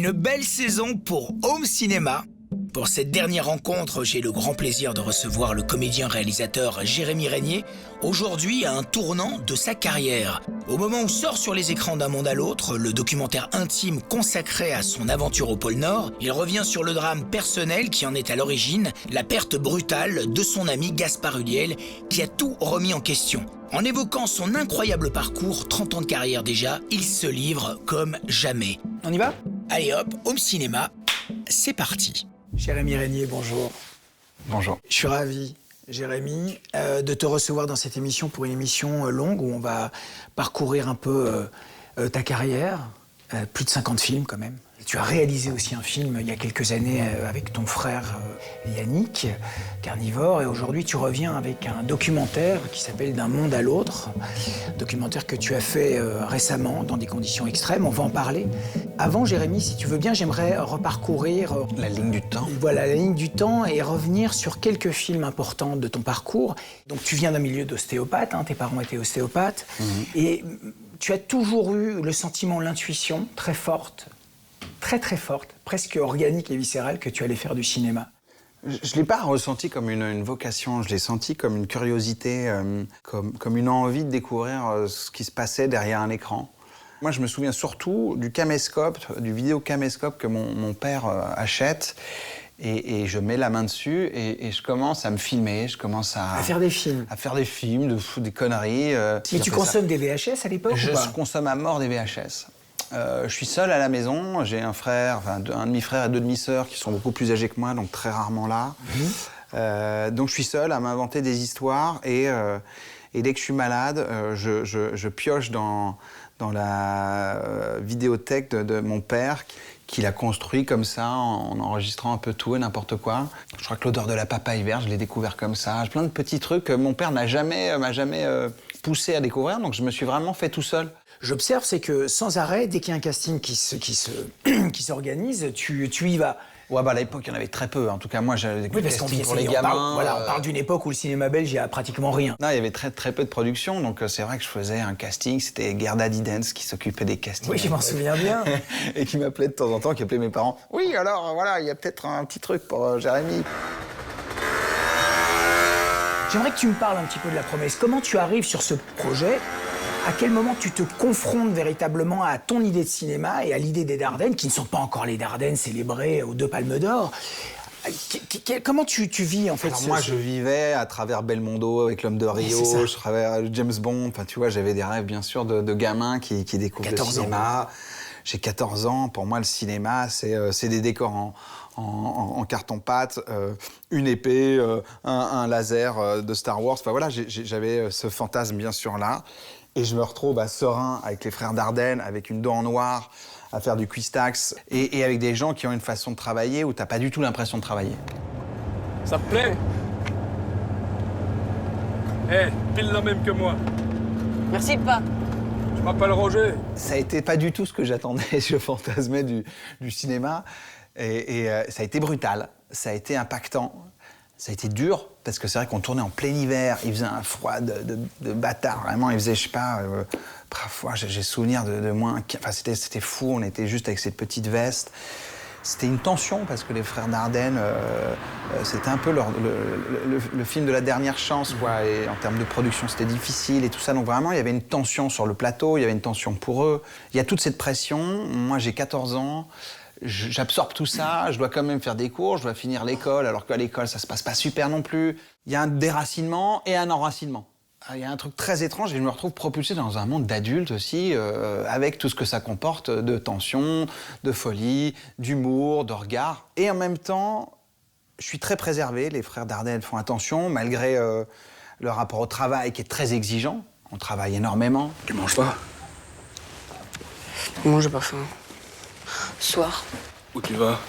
Une belle saison pour Home Cinéma. Pour cette dernière rencontre, j'ai le grand plaisir de recevoir le comédien-réalisateur Jérémy Régnier, aujourd'hui à un tournant de sa carrière. Au moment où sort sur les écrans d'Un monde à l'autre, le documentaire intime consacré à son aventure au pôle Nord, il revient sur le drame personnel qui en est à l'origine, la perte brutale de son ami Gaspard Ulliel, qui a tout remis en question. En évoquant son incroyable parcours, 30 ans de carrière déjà, il se livre comme jamais. On y va ? Allez hop, Home Cinéma, c'est parti. Jérémy Régnier, bonjour. Bonjour. Je suis ravi, Jérémy, de te recevoir dans cette émission pour une émission longue où on va parcourir un peu ta carrière. Plus de 50 films quand même. Tu as réalisé aussi un film il y a quelques années avec ton frère Yannick, Carnivore, et aujourd'hui tu reviens avec un documentaire qui s'appelle D'un monde à l'autre, documentaire que tu as fait récemment dans des conditions extrêmes, on va en parler. Avant, Jérémy, si tu veux bien, j'aimerais reparcourir La ligne du temps. Voilà, la ligne du temps et revenir sur quelques films importants de ton parcours. Donc tu viens d'un milieu d'ostéopathe, hein, tes parents étaient ostéopathes, et tu as toujours eu le sentiment, l'intuition très forte, très forte, presque organique et viscérale, que tu allais faire du cinéma. Je ne l'ai pas ressenti comme une vocation, je l'ai senti comme une curiosité, comme une envie de découvrir ce qui se passait derrière un écran. Moi, je me souviens surtout du caméscope, du vidéocaméscope que mon père achète. Et je mets la main dessus et je commence à me filmer, je commence à faire des films. À faire des films, des conneries. Mais tu consommes des VHS à l'époque ou pas ? Je consomme à mort des VHS. Je suis seul à la maison, j'ai un frère, un demi-frère et deux demi-sœurs qui sont beaucoup plus âgés que moi, donc très rarement là. Donc je suis seul à m'inventer des histoires et dès que je suis malade, je pioche dans la vidéothèque de mon père qu'il a construit comme ça, en enregistrant un peu tout et n'importe quoi. Je crois que l'odeur de la papaye verte, je l'ai découvert comme ça. Plein de petits trucs que mon père m'a jamais poussé à découvrir, donc je me suis vraiment fait tout seul. J'observe, c'est que sans arrêt, dès qu'il y a un casting qui s'organise, tu y vas. Ouais, bah à l'époque, il y en avait très peu. En tout cas, moi, j'avais des castings pour les on gamins. parle d'une époque où le cinéma belge, il n'y a pratiquement rien. Non, il y avait très peu de production, donc c'est vrai que je faisais un casting. C'était Gerda Didens qui s'occupait des castings. Oui, je m'en souviens bien. Et qui m'appelait de temps en temps, qui appelait mes parents. Oui, alors, voilà, il y a peut-être un petit truc pour Jérémy. J'aimerais que tu me parles un petit peu de La Promesse. Comment tu arrives sur ce projet ? À quel moment tu te confrontes véritablement à ton idée de cinéma et à l'idée des Dardennes, qui ne sont pas encore les Dardennes célébrées aux 2 Palmes d'Or ? Comment tu vis en fait moi, je vivais à travers Belmondo avec L'Homme de Rio, je travaillais James Bond. Enfin, tu vois, j'avais des rêves bien sûr de gamin qui découvrent le cinéma. J'ai 14 ans. Pour moi, le cinéma, c'est des décors en carton-pâte, une épée, un laser de Star Wars. Enfin voilà, j'avais ce fantasme bien sûr là. Et je me retrouve à Serein avec les frères Dardenne, avec une dent en noir, à faire du cuistax, et avec des gens qui ont une façon de travailler où t'as pas du tout l'impression de travailler. Ça te plaît ? Pile la même que moi. Merci, pas. Je m'appelle Roger. Ça a été pas du tout ce que j'attendais, je fantasmais du cinéma. Et ça a été brutal, ça a été impactant. Ça a été dur, parce que c'est vrai qu'on tournait en plein hiver, il faisait un froid de bâtard, vraiment, il faisait, je sais pas, parfois j'ai souvenir de moins... Enfin, c'était fou, on était juste avec cette petite veste. C'était une tension, parce que les frères Dardenne, c'était un peu le film de la dernière chance, quoi, et en termes de production, c'était difficile et tout ça. Donc vraiment, il y avait une tension sur le plateau, il y avait une tension pour eux. Il y a toute cette pression, moi j'ai 14 ans, j'absorbe tout ça, je dois quand même faire des cours, je dois finir l'école, alors qu'à l'école, ça se passe pas super non plus. Il y a un déracinement et un enracinement. Il y a un truc très étrange et je me retrouve propulsé dans un monde d'adultes aussi, avec tout ce que ça comporte de tension, de folie, d'humour, de regard. Et en même temps, je suis très préservé, les frères Dardenne font attention, malgré leur rapport au travail qui est très exigeant. On travaille énormément. Tu manges pas ? Non, j'ai pas faim. Soir. Où tu vas ?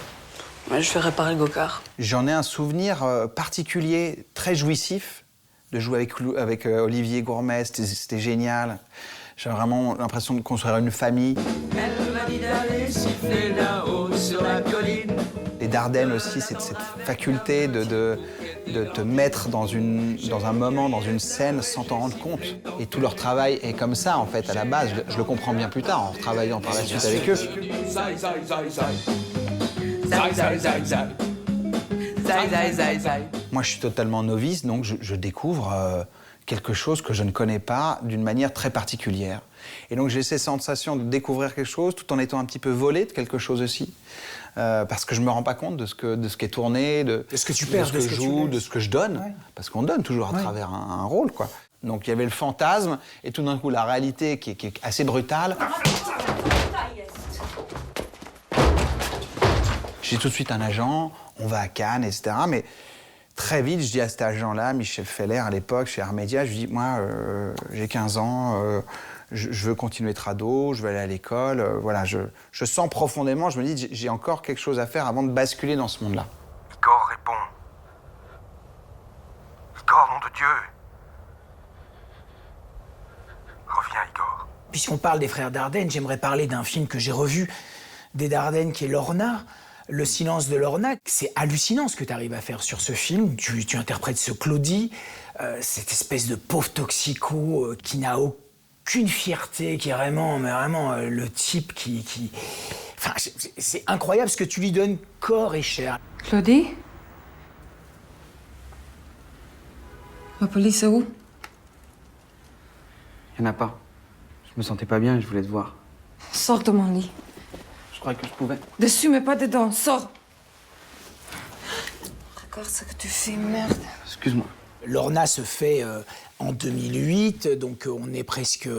Ouais, je vais réparer le go-kart. J'en ai un souvenir particulier, très jouissif, de jouer avec Olivier Gourmet, c'était génial. J'avais vraiment l'impression de construire une famille. Elle m'a dit d'aller siffler là-haut sur la colline. Les Les Dardennes aussi, c'est cette faculté de te mettre dans un moment, dans une scène, sans t'en rendre compte. Et tout leur travail est comme ça, en fait, à la base. Je le comprends bien plus tard, en travaillant par la suite avec eux. Zai, zai, zai, zai. Zai, zai, zai, zai. Zai, zai, zai, zai. Moi, je suis totalement novice, donc je découvre quelque chose que je ne connais pas d'une manière très particulière. Et donc, j'ai ces sensations de découvrir quelque chose tout en étant un petit peu volé de quelque chose aussi. Parce que je me rends pas compte de ce qui est tourné, de ce que tu perds, de ce que je joue, de ce que je donne. Ouais. Parce qu'on donne toujours à travers un rôle, quoi. Donc, il y avait le fantasme, et tout d'un coup, la réalité qui est assez brutale. J'ai tout de suite un agent, on va à Cannes, etc. Mais très vite, je dis à cet agent-là, Michel Feller, à l'époque, chez Armédia, je lui dis, moi, j'ai 15 ans, je veux continuer trado, je veux aller à l'école. Voilà, je sens profondément, je me dis, j'ai encore quelque chose à faire avant de basculer dans ce monde-là. Igor répond. Igor, nom de Dieu. Reviens, Igor. Puisqu'on parle des frères Dardenne, j'aimerais parler d'un film que j'ai revu des Dardennes qui est Lorna. Le silence de Lorna, c'est hallucinant ce que tu arrives à faire sur ce film. Tu interprètes ce Claudie, cette espèce de pauvre toxico qui n'a aucune fierté, qui est vraiment le type qui... Enfin, c'est incroyable ce que tu lui donnes corps et chair. Claudie? La police est où? Il n'y en a pas. Je me sentais pas bien et je voulais te voir. Sors de mon lit. Je croyais que je pouvais. Dessus, mais pas dedans. Sors. Regarde ce que tu fais, merde. Excuse-moi. Lorna se fait en 2008, donc on est presque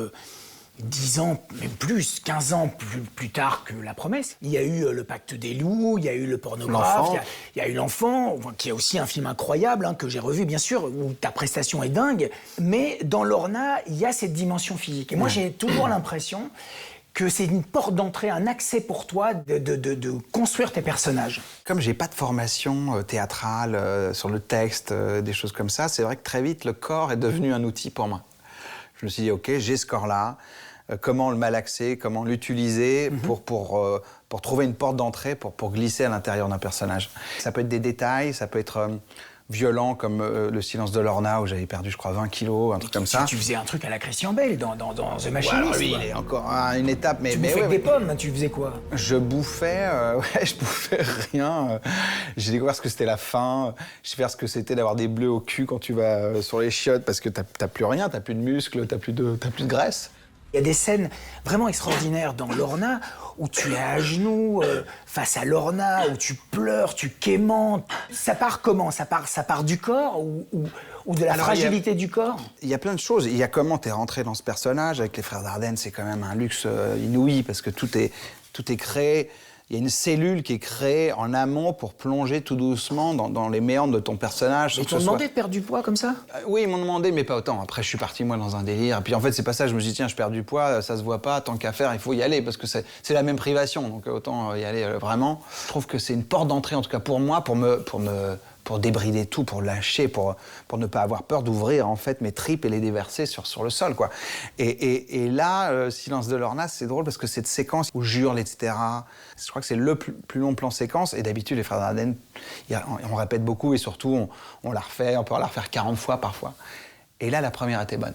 10 ans, même plus, 15 ans plus tard que La Promesse. Il y a eu Le Pacte des loups, il y a eu Le Pornographe, il y a eu L'Enfant, qui est aussi un film incroyable, hein, que j'ai revu, bien sûr, où ta prestation est dingue. Mais dans Lorna, il y a cette dimension physique. Et moi, j'ai toujours l'impression que c'est une porte d'entrée, un accès pour toi de construire tes personnages. Comme j'ai pas de formation théâtrale sur le texte, des choses comme ça, c'est vrai que très vite, le corps est devenu un outil pour moi. Je me suis dit, OK, j'ai ce corps-là, comment le malaxer, comment l'utiliser pour trouver une porte d'entrée, pour glisser à l'intérieur d'un personnage. Ça peut être des détails, ça peut être violent comme Le silence de Lorna, où j'avais perdu, je crois, 20 kilos, un truc comme ça. Tu faisais un truc à la Christian Bale dans The Machinist. Ouais, lui, il est encore à une étape, mais... Tu bouffais avec des pommes, tu faisais quoi? Je bouffais, je bouffais rien. J'ai découvert ce que c'était la faim. J'ai découvert ce que c'était d'avoir des bleus au cul quand tu vas sur les chiottes, parce que t'as plus rien, t'as plus de muscles, t'as plus de graisse. Il y a des scènes vraiment extraordinaires dans Lorna où tu es à genoux face à Lorna, où tu pleures, tu quémantes. Ça part comment? Ça part du corps ou de la fragilité du corps? Il y a plein de choses. Il y a comment t'es rentré dans ce personnage. Avec les frères Dardenne, c'est quand même un luxe inouï parce que tout est créé. Il y a une cellule qui est créée en amont pour plonger tout doucement dans les méandres de ton personnage. Ils t'ont demandé de perdre du poids comme ça? Oui, ils m'ont demandé, mais pas autant. Après, je suis parti, moi, dans un délire. Et puis, en fait, c'est pas ça. Je me suis dit, tiens, je perds du poids, ça se voit pas. Tant qu'à faire, il faut y aller parce que c'est la même privation. Donc, autant y aller vraiment. Je trouve que c'est une porte d'entrée, en tout cas pour moi, pour débrider tout, pour lâcher, pour ne pas avoir peur d'ouvrir, en fait, mes tripes et les déverser sur le sol, quoi. Et là, Silence de Lorna, c'est drôle parce que cette séquence où je hurle, etc., je crois que c'est le plus long plan séquence. Et d'habitude, les frères Dardenne, on répète beaucoup et surtout, on la refait, on peut la refaire 40 fois parfois. Et là, la première était bonne.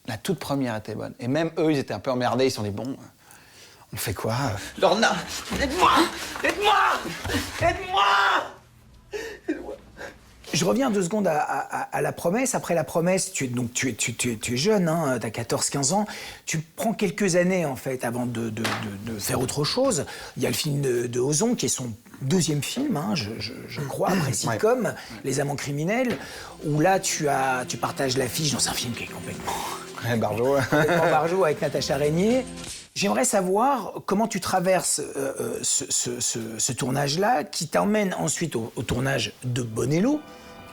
La toute première était bonne. Et même eux, ils étaient un peu emmerdés. Ils se sont dit, bon, on fait quoi? Lorna, aide-moi! Aide-moi! Aide-moi! Je reviens 2 secondes à La Promesse. Après La Promesse, tu es jeune, hein, t'as 14-15 ans. Tu prends quelques années, en fait, avant de faire autre chose. Il y a le film de Ozon, qui est son 2e film, hein, je crois, après Sitcom, Les Amants criminels, où là, tu partages l'affiche dans un film qui est complètement... Barjot. Complètement Barjot avec Natacha Régnier. J'aimerais savoir comment tu traverses ce tournage-là, qui t'emmène ensuite au tournage de Bonello,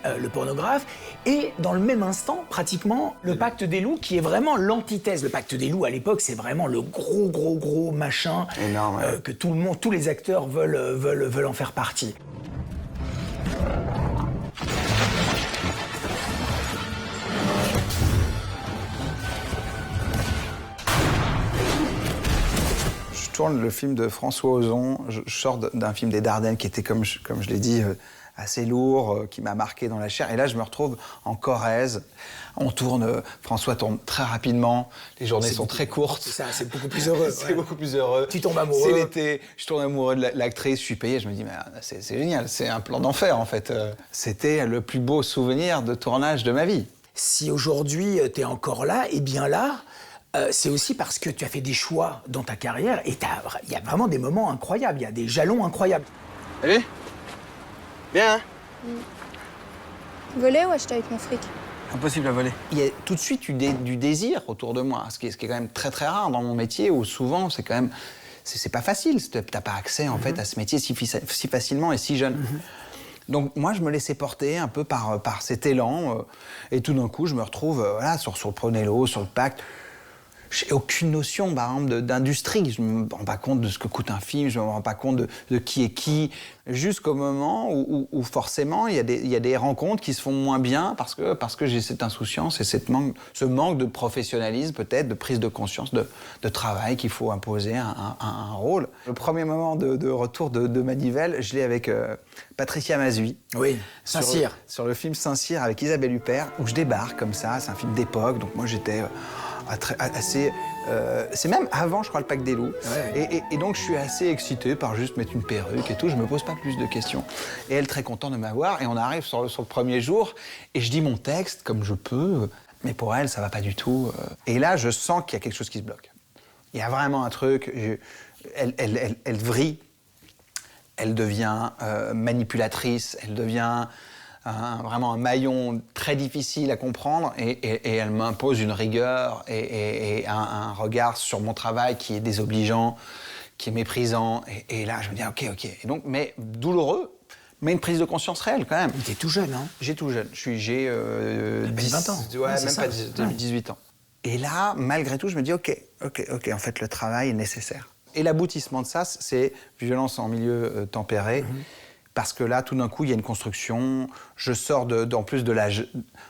Le Pornographe, et dans le même instant, pratiquement, Le Pacte des loups, qui est vraiment l'antithèse. Le Pacte des loups, à l'époque, c'est vraiment le gros machin énorme, ouais. Que tous les acteurs veulent en faire partie. Je tourne le film de François Ozon. Je sors d'un film des Dardennes qui était, comme je l'ai dit, assez lourd, qui m'a marqué dans la chair. Et là, je me retrouve en Corrèze. On tourne, François tourne très rapidement, les journées sont très courtes. C'est ça, c'est beaucoup plus heureux. C'est beaucoup plus heureux. Tu tombes amoureux. C'est l'été, je tombe amoureux de l'actrice, je suis payé, je me dis, mais c'est génial, c'est un plan d'enfer en fait. C'était le plus beau souvenir de tournage de ma vie. Si aujourd'hui tu es encore là, et bien là, c'est aussi parce que tu as fait des choix dans ta carrière et il y a vraiment des moments incroyables, il y a des jalons incroyables. Allez. Bien, hein? Voler ou acheter avec mon fric? Impossible à voler. Il y a tout de suite du désir autour de moi, ce qui est quand même très très rare dans mon métier, où souvent c'est quand même, c'est pas facile, t'as pas accès en fait à ce métier si facilement et si jeune. Donc moi je me laissais porter un peu par cet élan, et tout d'un coup je me retrouve voilà, sur le Pronello, sur le Pacte. J'ai aucune notion, par exemple, d'industrie. Je ne me rends pas compte de ce que coûte un film, je ne me rends pas compte de qui est qui. Jusqu'au moment où forcément, il y a des rencontres qui se font moins bien parce que j'ai cette insouciance et ce manque de professionnalisme, peut-être, de prise de conscience, de travail qu'il faut imposer à un rôle. Le premier moment de retour de Manivelle, je l'ai avec Patricia Mazui. Oui, Saint-Cyr. Sur le film Saint-Cyr avec Isabelle Huppert, où je débarque comme ça. C'est un film d'époque, donc moi j'étais... assez... c'est même avant, je crois, le Pacte des loups. Ouais. Et donc, je suis assez excité par juste mettre une perruque et tout. Je me pose pas plus de questions. Et elle, très contente de m'avoir. Et on arrive sur le premier jour. Et je dis mon texte comme je peux. Mais pour elle, ça va pas du tout. Et là, je sens qu'il y a quelque chose qui se bloque. Il y a vraiment un truc. Elle vrille. Elle devient manipulatrice. Elle devient... vraiment un maillon très difficile à comprendre et elle m'impose une rigueur et un regard sur mon travail qui est désobligeant, qui est méprisant. Et là, je me dis, ok. Et donc, mais douloureux, mais une prise de conscience réelle quand même. T'es tout jeune, hein? J'ai tout jeune. J'ai 20 ans. Ouais, même pas 18 ans. Et là, malgré tout, je me dis, ok, en fait, le travail est nécessaire. Et l'aboutissement de ça, c'est violence en milieu tempéré. Parce que là, tout d'un coup, il y a une construction. Je sors en plus de l'âge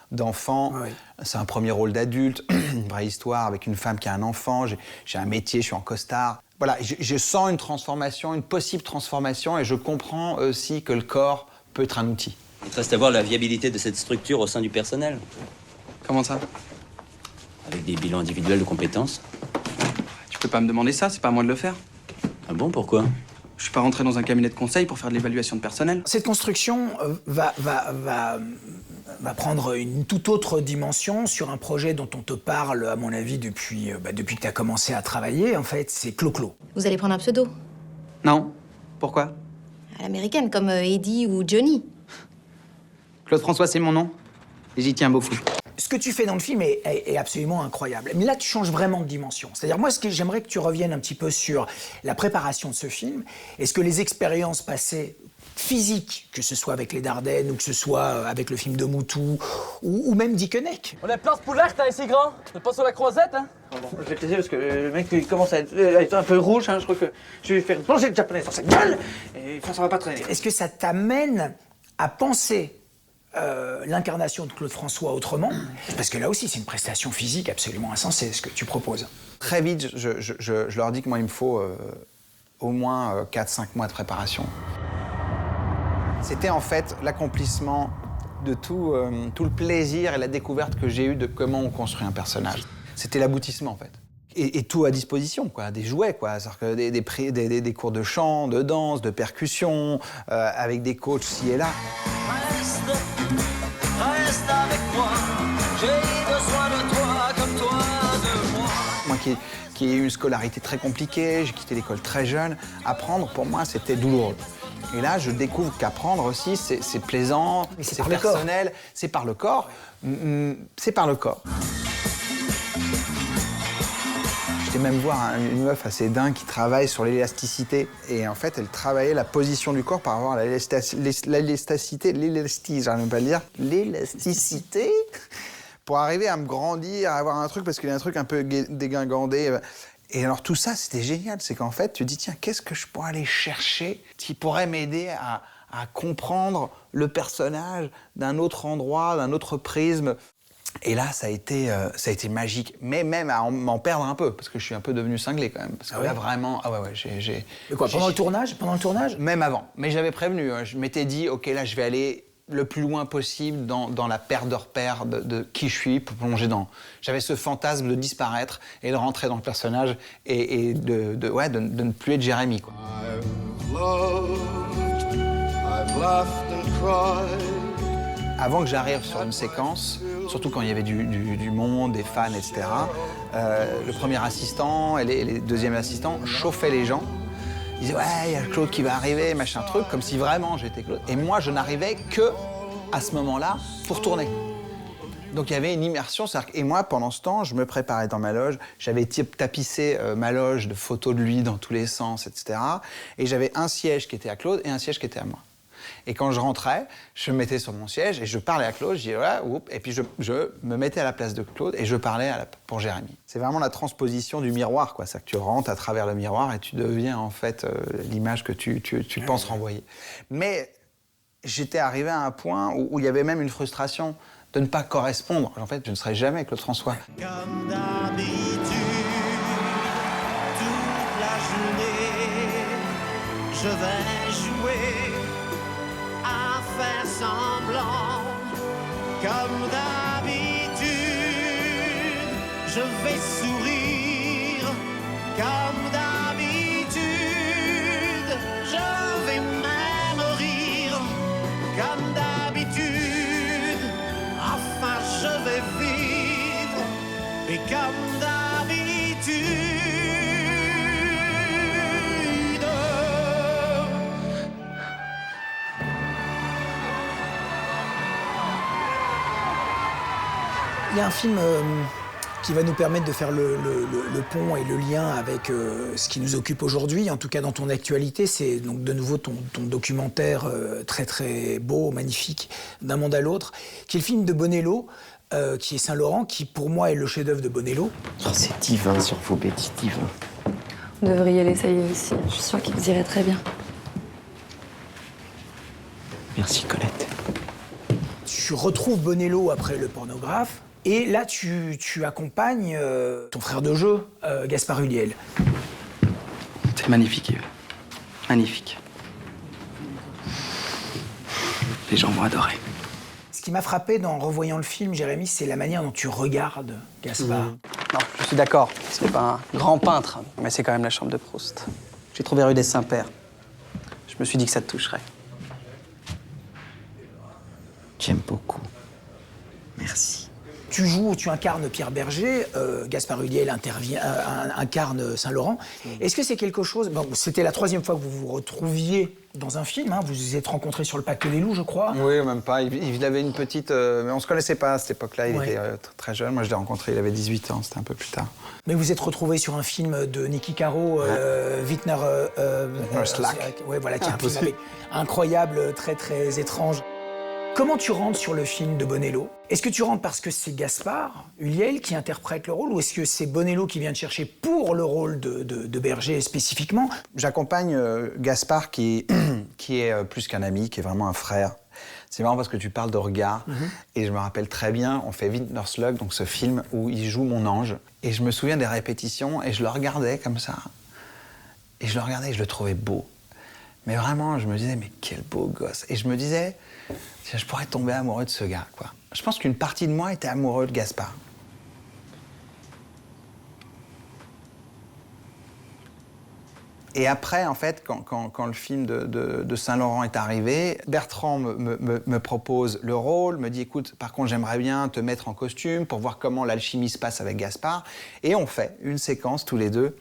d'enfant. Oui. C'est un premier rôle d'adulte, une vraie histoire avec une femme qui a un enfant. J'ai un métier, je suis en costard. Voilà, je sens une transformation, une possible transformation, et je comprends aussi que le corps peut être un outil. Il te reste à voir la viabilité de cette structure au sein du personnel. Comment ça? Avec des bilans individuels de compétences. Tu peux pas me demander ça, c'est pas à moi de le faire. Ah bon, pourquoi? Je suis pas rentré dans un cabinet de conseil pour faire de l'évaluation de personnel. Cette construction va prendre une toute autre dimension sur un projet dont on te parle, à mon avis, depuis que tu as commencé à travailler. En fait, c'est Clo-Clo. Vous allez prendre un pseudo? Non. Pourquoi? À l'américaine, comme Eddie ou Johnny. Claude François, c'est mon nom. Et j'y tiens beaucoup. Ce que tu fais dans le film est absolument incroyable. Mais là, tu changes vraiment de dimension. C'est-à-dire, moi, j'aimerais que tu reviennes un petit peu sur la préparation de ce film. Est-ce que les expériences passées physiques, que ce soit avec les Dardennes ou que ce soit avec le film de Moutou ou même Dickeneck. On est place pour l'air, t'es assez grand. On est pas sur la croisette, hein? Bon, je vais te laisser parce que le mec il commence à être un peu rouge. Hein, je crois que je vais faire plonger le japonais sur sa gueule et ça va pas traîner. Est-ce que ça t'amène à penser l'incarnation de Claude François autrement? Parce que là aussi, c'est une prestation physique absolument insensée, ce que tu proposes. Très vite, je leur dis que moi, il me faut au moins 4-5 mois de préparation. C'était en fait l'accomplissement de tout le plaisir et la découverte que j'ai eue de comment on construit un personnage. C'était l'aboutissement, en fait. Et tout à disposition, quoi, des jouets, quoi. C'est-à-dire que des cours de chant, de danse, de percussion, avec des coachs ci et là. Reste avec moi, j'ai besoin de toi comme toi de moi. Moi qui ai eu une scolarité très compliquée, j'ai quitté l'école très jeune, apprendre pour moi c'était douloureux. Et là je découvre qu'apprendre aussi c'est plaisant, c'est personnel, c'est par le corps, c'est par le corps. J'étais même voir une meuf assez dingue qui travaille sur l'élasticité. Et en fait, elle travaillait la position du corps par rapport à l'élasticité, j'arrive même pas à le dire, l'élasticité, pour arriver à me grandir, à avoir un truc, parce qu'il y a un truc un peu dégingandé. Et alors tout ça, c'était génial, c'est qu'en fait, tu te dis, tiens, qu'est-ce que je pourrais aller chercher qui pourrait m'aider à comprendre le personnage d'un autre endroit, d'un autre prisme. Et là, ça a été magique. Mais même à m'en perdre un peu, parce que je suis un peu devenu cinglé quand même. Parce que là, vraiment, j'ai... Mais quoi, pendant le tournage? Même avant. Mais j'avais prévenu. Je m'étais dit, OK, là, je vais aller le plus loin possible dans la perte de repères de qui je suis pour plonger dans... J'avais ce fantasme de disparaître et de rentrer dans le personnage et de ne plus être Jérémy, quoi. I've laughed and cried. Avant que j'arrive sur une séquence, surtout quand il y avait du monde, des fans, etc., le premier assistant et les deuxièmes assistants chauffaient les gens. Ils disaient « Ouais, il y a Claude qui va arriver, machin truc », comme si vraiment j'étais Claude. Et moi, je n'arrivais que à ce moment-là pour tourner. Donc il y avait une immersion. Et moi, pendant ce temps, je me préparais dans ma loge. J'avais tapissé ma loge de photos de lui dans tous les sens, etc. Et j'avais un siège qui était à Claude et un siège qui était à moi. Et quand je rentrais, je me mettais sur mon siège et je parlais à Claude, je disais voilà, et puis je me mettais à la place de Claude et je parlais pour Jérémy. C'est vraiment la transposition du miroir, quoi. C'est que tu rentres à travers le miroir et tu deviens en fait l'image que tu penses renvoyer. Mais j'étais arrivé à un point où il y avait même une frustration de ne pas correspondre. En fait, je ne serai jamais Claude François. Comme d'habitude, toute la journée, je vais jouer à faire semblant. Comme d'habitude, je vais sourire. Comme d'habitude, je vais même rire. Comme d'habitude, enfin je vais vivre. Et comme d'habitude. Il y a un film qui va nous permettre de faire le pont et le lien avec ce qui nous occupe aujourd'hui, en tout cas dans ton actualité. C'est donc de nouveau ton documentaire très très beau, magnifique, D'un monde à l'autre, qui est le film de Bonello, qui est Saint-Laurent, qui pour moi est le chef-d'œuvre de Bonello. Oh, c'est divin sur vos bêtises, divin. Vous devriez l'essayer aussi. Je suis sûre qu'il vous irait très bien. Merci, Colette. Tu retrouves Bonello après Le Pornographe, et là tu accompagnes ton frère de jeu, Gaspard Ulliel. C'est magnifique, Yves. Magnifique. Les gens vont adorer. Ce qui m'a frappé en revoyant le film, Jérémy, c'est la manière dont tu regardes Gaspard. Non, je suis d'accord. C'est pas un grand peintre, mais c'est quand même la chambre de Proust. J'ai trouvé rue des Saints-Pères. Je me suis dit que ça te toucherait. J'aime beaucoup. Merci. Tu incarnes Pierre Berger, Gaspard Ulliel incarne Saint-Laurent. Est-ce que c'est quelque chose... Bon, c'était la troisième fois que vous vous retrouviez dans un film, hein, vous vous êtes rencontrés sur le Pacte des Loups, je crois. Oui, même pas. Il avait une petite... mais on se connaissait pas à cette époque-là, il était très jeune. Moi, je l'ai rencontré, il avait 18 ans, c'était un peu plus tard. Mais vous êtes retrouvés sur un film de Niki Caro, Wittner Slack. Ouais, voilà, qui est un film incroyable, très très étrange. Comment tu rentres sur le film de Bonello? Est-ce que tu rentres parce que c'est Gaspard Ulliel qui interprète le rôle, ou est-ce que c'est Bonello qui vient te chercher pour le rôle de Berger spécifiquement? J'accompagne Gaspard qui est plus qu'un ami, qui est vraiment un frère. C'est marrant parce que tu parles de regard, et je me rappelle très bien, on fait Wittner Slack, donc ce film où il joue mon ange, et je me souviens des répétitions, et je le regardais comme ça, et je le regardais et je le trouvais beau. Mais vraiment, je me disais, mais quel beau gosse. Et je me disais, je pourrais tomber amoureux de ce gars, quoi. Je pense qu'une partie de moi était amoureux de Gaspard. Et après, en fait, quand le film de Saint-Laurent est arrivé, Bertrand me propose le rôle, me dit, écoute, par contre, j'aimerais bien te mettre en costume pour voir comment l'alchimie se passe avec Gaspard. Et on fait une séquence tous les deux.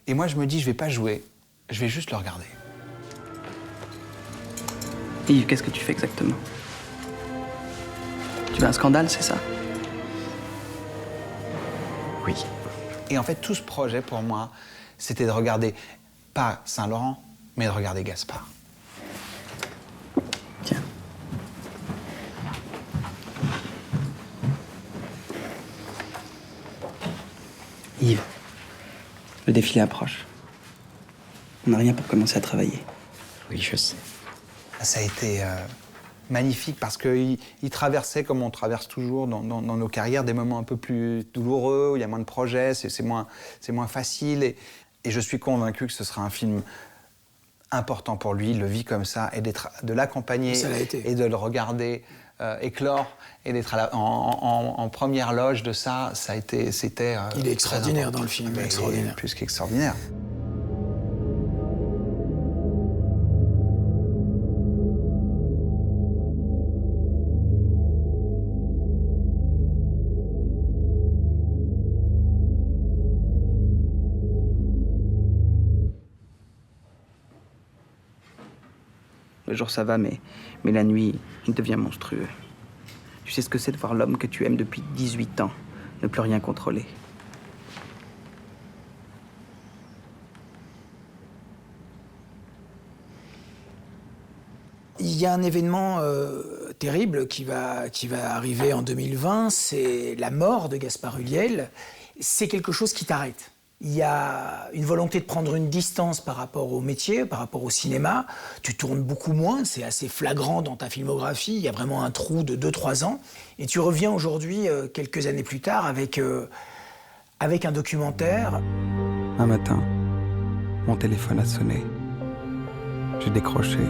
Et moi, je me dis, je vais pas jouer, je vais juste le regarder. Yves, qu'est-ce que tu fais exactement? Tu veux un scandale, c'est ça? Oui. Et en fait, tout ce projet, pour moi, c'était de regarder, pas Saint-Laurent, mais de regarder Gaspard. Tiens. Yves, le défilé approche. On n'a rien pour commencer à travailler. Oui, je sais. Ça a été magnifique parce qu'il traversait, comme on traverse toujours dans nos carrières, des moments un peu plus douloureux, où il y a moins de projets, c'est moins facile. Et je suis convaincu que ce sera un film important pour lui, il le vit comme ça, et de l'accompagner et de le regarder éclore, et d'être en première loge de ça, c'était... il est extraordinaire dans le film, extraordinaire. Plus qu'extraordinaire. Le jour, ça va, mais la nuit, il devient monstrueux. Tu sais ce que c'est de voir l'homme que tu aimes depuis 18 ans ne plus rien contrôler. Il y a un événement terrible qui va arriver en 2020, c'est la mort de Gaspard Ulliel. C'est quelque chose qui t'arrête. Il y a une volonté de prendre une distance par rapport au métier, par rapport au cinéma. Tu tournes beaucoup moins, c'est assez flagrant dans ta filmographie. Il y a vraiment un trou de 2-3 ans. Et tu reviens aujourd'hui, quelques années plus tard, avec un documentaire. Un matin, mon téléphone a sonné. J'ai décroché.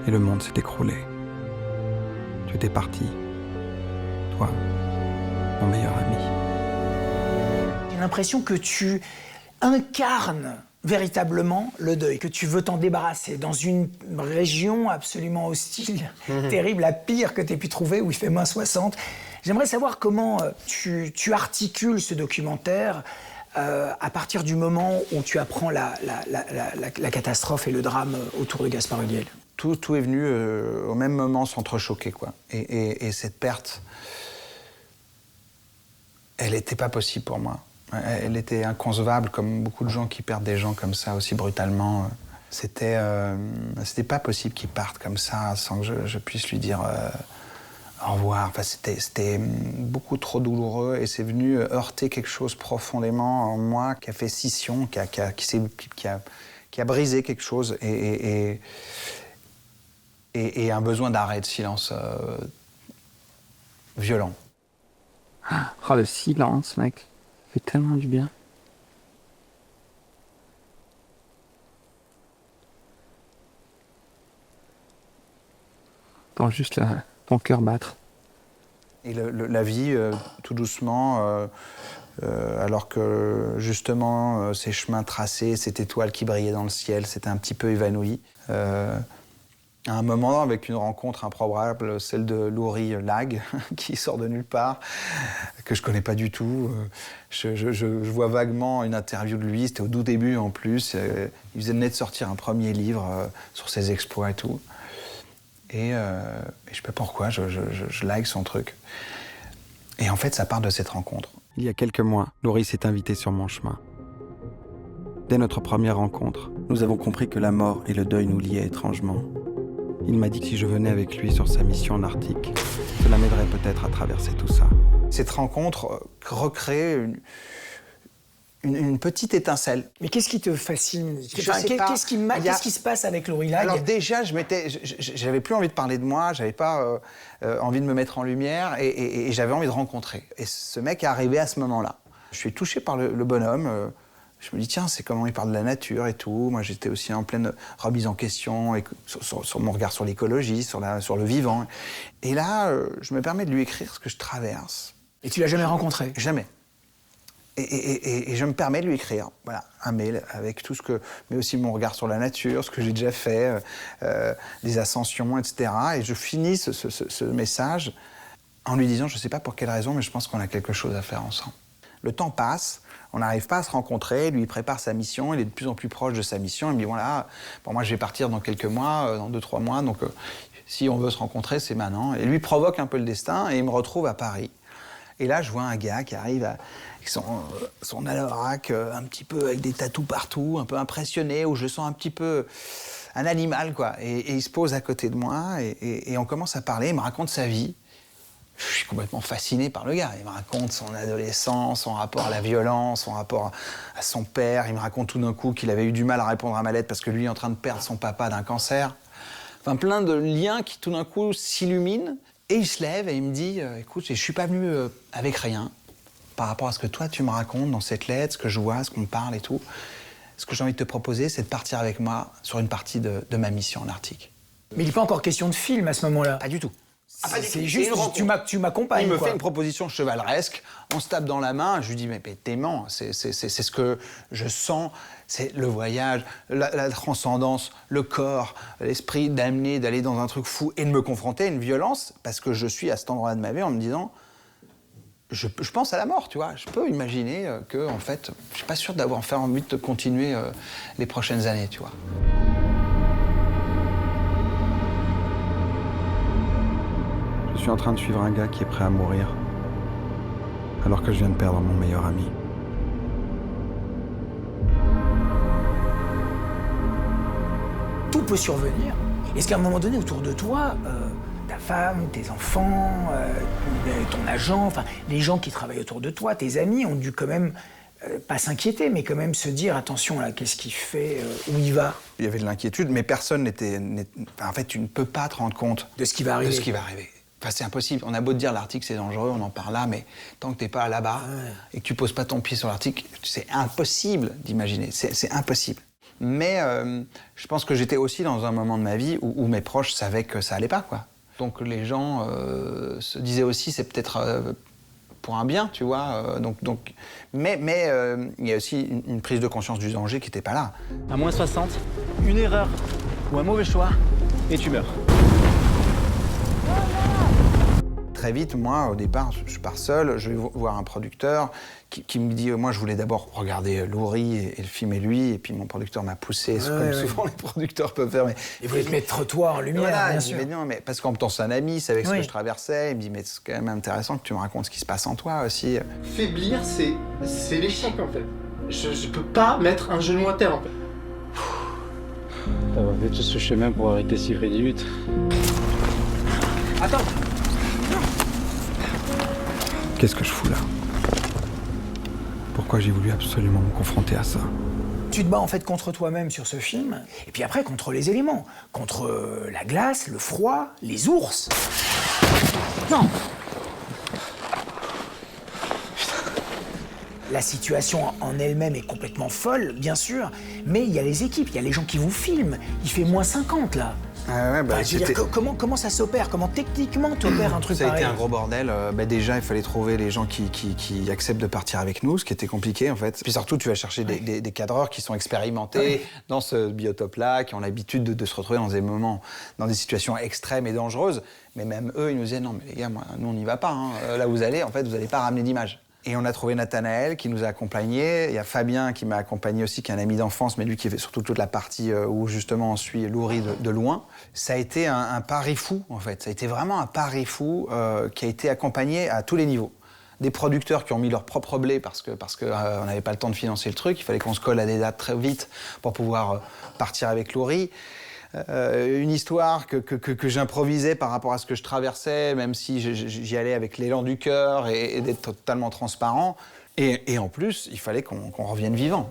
Et le monde s'est écroulé. Tu étais parti. Toi, mon meilleur ami. J'ai l'impression que tu incarnes véritablement le deuil, que tu veux t'en débarrasser dans une région absolument hostile, terrible, la pire que tu aies pu trouver, où il fait -60. J'aimerais savoir comment tu articules ce documentaire à partir du moment où tu apprends la catastrophe et le drame autour de Gaspard Ulliel. Tout est venu au même moment, s'entrechoquer, quoi. Et cette perte, elle n'était pas possible pour moi. Elle était inconcevable, comme beaucoup de gens qui perdent des gens comme ça aussi brutalement. C'était pas possible qu'il parte comme ça sans que je puisse lui dire au revoir. Enfin, c'était beaucoup trop douloureux et c'est venu heurter quelque chose profondément en moi qui a fait scission, qui a brisé quelque chose et un besoin d'arrêt, de silence violent. Oh, le silence, mec. Ça fait tellement du bien. T'entends juste ton cœur battre. Et la vie, tout doucement, alors que justement, ces chemins tracés, cette étoile qui brillait dans le ciel, s'était un petit peu évanouie. À un moment, avec une rencontre improbable, celle de Loury Lag, qui sort de nulle part, que je connais pas du tout. Je vois vaguement une interview de lui, c'était au tout début en plus. Il venait de sortir un premier livre sur ses exploits et tout. Et je sais pas pourquoi, je like son truc. Et en fait, ça part de cette rencontre. Il y a quelques mois, Loury s'est invité sur mon chemin. Dès notre première rencontre, nous avons compris que la mort et le deuil nous liaient étrangement. Il m'a dit que si je venais avec lui sur sa mission en Arctique, cela m'aiderait peut-être à traverser tout ça. Cette rencontre recrée une petite étincelle. Mais qu'est-ce qui te fascine? Qu'est-ce qui se passe avec Loury Lag? Alors déjà, j'avais plus envie de parler de moi, j'avais pas envie de me mettre en lumière et j'avais envie de rencontrer. Et ce mec est arrivé à ce moment-là. Je suis touché par le bonhomme. Je me dis, tiens, c'est comment il parle de la nature et tout. Moi, j'étais aussi en pleine remise en question et sur mon regard sur l'écologie, sur le vivant. Et là, je me permets de lui écrire ce que je traverse. Et tu l'as jamais rencontré? Jamais. Et je me permets de lui écrire, voilà, un mail avec tout ce que... Mais aussi mon regard sur la nature, ce que j'ai déjà fait, des ascensions, etc. Et je finis ce message en lui disant, je ne sais pas pour quelle raison, mais je pense qu'on a quelque chose à faire ensemble. Le temps passe. On n'arrive pas à se rencontrer, lui il prépare sa mission, il est de plus en plus proche de sa mission, il me dit voilà, bon, moi je vais partir dans quelques mois, dans 2-3 mois, donc si on veut se rencontrer, c'est maintenant. Et lui provoque un peu le destin et il me retrouve à Paris. Et là je vois un gars qui arrive avec son anorak, un petit peu avec des tatous partout, un peu impressionné, où je sens un petit peu un animal, quoi. Et il se pose à côté de moi et on commence à parler, il me raconte sa vie. Je suis complètement fasciné par le gars. Il me raconte son adolescence, son rapport à la violence, son rapport à son père. Il me raconte tout d'un coup qu'il avait eu du mal à répondre à ma lettre parce que lui est en train de perdre son papa d'un cancer. Enfin, plein de liens qui tout d'un coup s'illuminent. Et il se lève et il me dit écoute, je suis pas venu avec rien par rapport à ce que toi tu me racontes dans cette lettre, ce que je vois, ce qu'on me parle et tout. Ce que j'ai envie de te proposer, c'est de partir avec moi sur une partie de ma mission en Arctique. Mais il n'est pas encore question de film à ce moment-là. Pas du tout. C'est juste, tu m'accompagnes. Il me quoi. fait une proposition chevaleresque, on se tape dans la main, je lui dis mais t'aimant, c'est ce que je sens, c'est le voyage, la transcendance, le corps, l'esprit d'amener, d'aller dans un truc fou et de me confronter à une violence, parce que je suis à cet endroit-là de ma vie en me disant, je pense à la mort, tu vois, je peux imaginer que, en fait, je suis pas sûr d'avoir envie de continuer les prochaines années, tu vois. Je suis en train de suivre un gars qui est prêt à mourir, alors que je viens de perdre mon meilleur ami. Tout peut survenir. Est-ce qu'à un moment donné, autour de toi, ta femme, tes enfants, ton agent, enfin, les gens qui travaillent autour de toi, tes amis, ont dû quand même, pas s'inquiéter, mais quand même se dire, attention, là, qu'est-ce qu'il fait, où il va? Il y avait de l'inquiétude, mais personne n'était... En fait, tu ne peux pas te rendre compte de ce qui va arriver. De ce qui va arriver. Enfin, c'est impossible. On a beau te dire l'Arctique c'est dangereux, on en parle là, mais tant que t'es pas là-bas et que tu poses pas ton pied sur l'Arctique, c'est impossible d'imaginer. C'est impossible. Mais je pense que j'étais aussi dans un moment de ma vie où mes proches savaient que ça allait pas, quoi. Donc les gens se disaient aussi c'est peut-être pour un bien, tu vois. Mais il y a aussi une prise de conscience du danger qui n'était pas là. À moins 60, une erreur ou un mauvais choix, et tu meurs. Très vite, moi, au départ, je pars seul, je vais voir un producteur qui me dit moi, je voulais d'abord regarder Laurie et le filmer lui, et puis mon producteur m'a poussé, comme souvent les producteurs peuvent faire. Mais il voulait te mettre toi en lumière, voilà, bien sûr. Mais non, mais parce qu'en même temps, c'est un ami, c'est avec ce que je traversais, il me dit mais c'est quand même intéressant que tu me racontes ce qui se passe en toi aussi. Faiblir, c'est l'échec en fait. Je peux pas mettre un genou à terre en fait. T'as fait tout ce chemin pour arrêter si près des luttes. Attends. Qu'est-ce que je fous là? Pourquoi j'ai voulu absolument me confronter à ça? Tu te bats en fait contre toi-même sur ce film, et puis après contre les éléments, contre la glace, le froid, les ours. Non. La situation en elle-même est complètement folle, bien sûr, mais il y a les équipes, il y a les gens qui vous filment. Il fait moins 50 là. Je veux dire, comment ça s'opère? Comment techniquement t'opères un truc pareil? Ça a été un gros bordel. Déjà, il fallait trouver les gens qui acceptent de partir avec nous, ce qui était compliqué en fait. Puis surtout, tu vas chercher des cadreurs qui sont expérimentés dans ce biotope-là, qui ont l'habitude de se retrouver dans des moments, dans des situations extrêmes et dangereuses. Mais même eux, ils nous disaient non, mais les gars, nous on n'y va pas. Hein. Là où vous allez, en fait, vous n'allez pas ramener d'image. Et on a trouvé Nathanaël qui nous a accompagnés. Il y a Fabien qui m'a accompagné aussi, qui est un ami d'enfance, mais lui qui fait surtout toute la partie où justement on suit Laurie de loin. Ça a été un pari fou, en fait. Ça a été vraiment un pari fou qui a été accompagné à tous les niveaux. Des producteurs qui ont mis leur propre blé parce que on n'avait pas le temps de financer le truc. Il fallait qu'on se colle à des dates très vite pour pouvoir partir avec Laurie. Une histoire que j'improvisais par rapport à ce que je traversais, même si j'y allais avec l'élan du cœur et d'être totalement transparent. Et en plus, il fallait qu'on revienne vivant.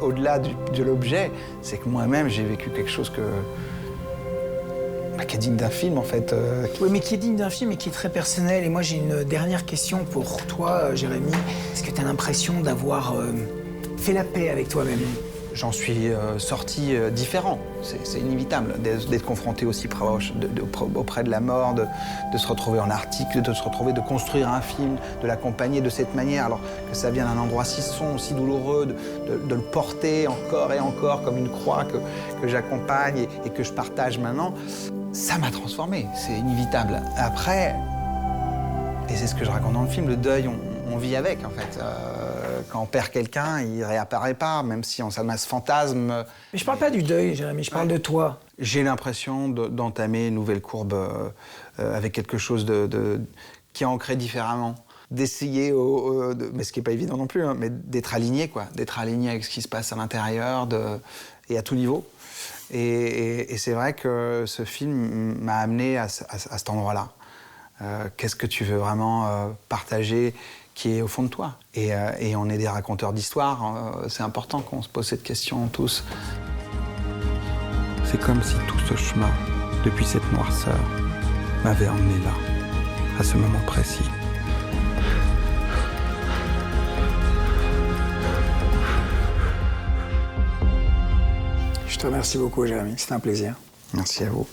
Au-delà de l'objet, c'est que moi-même, j'ai vécu quelque chose qui est digne d'un film, en fait. Oui, mais qui est digne d'un film et qui est très personnel. Et moi, j'ai une dernière question pour toi, Jérémy. Est-ce que tu as l'impression d'avoir fait la paix avec toi-même? J'en suis sorti différent, c'est inévitable d'être confronté aussi proche, auprès de la mort, de se retrouver en Arctique, de construire un film, de l'accompagner de cette manière, alors que ça vient d'un endroit si sombre, si douloureux, de le porter encore et encore comme une croix que j'accompagne et que je partage maintenant. Ça m'a transformé, c'est inévitable. Après, et c'est ce que je raconte dans le film, le deuil, on vit avec en fait. Quand on perd quelqu'un, il réapparaît pas, même si on a ce fantasme. Mais je parle pas du deuil, Jérémy, je parle de toi. J'ai l'impression d'entamer une nouvelle courbe avec quelque chose qui est ancré différemment. D'essayer, mais ce qui n'est pas évident non plus, hein, mais d'être aligné, quoi. D'être aligné avec ce qui se passe à l'intérieur et à tout niveau. Et c'est vrai que ce film m'a amené à cet endroit-là. Qu'est-ce que tu veux vraiment partager qui est au fond de toi. Et on est des raconteurs d'histoires, c'est important qu'on se pose cette question tous. C'est comme si tout ce chemin, depuis cette noirceur, m'avait emmené là, à ce moment précis. Je te remercie beaucoup, Jérémy. C'était un plaisir. Merci à vous.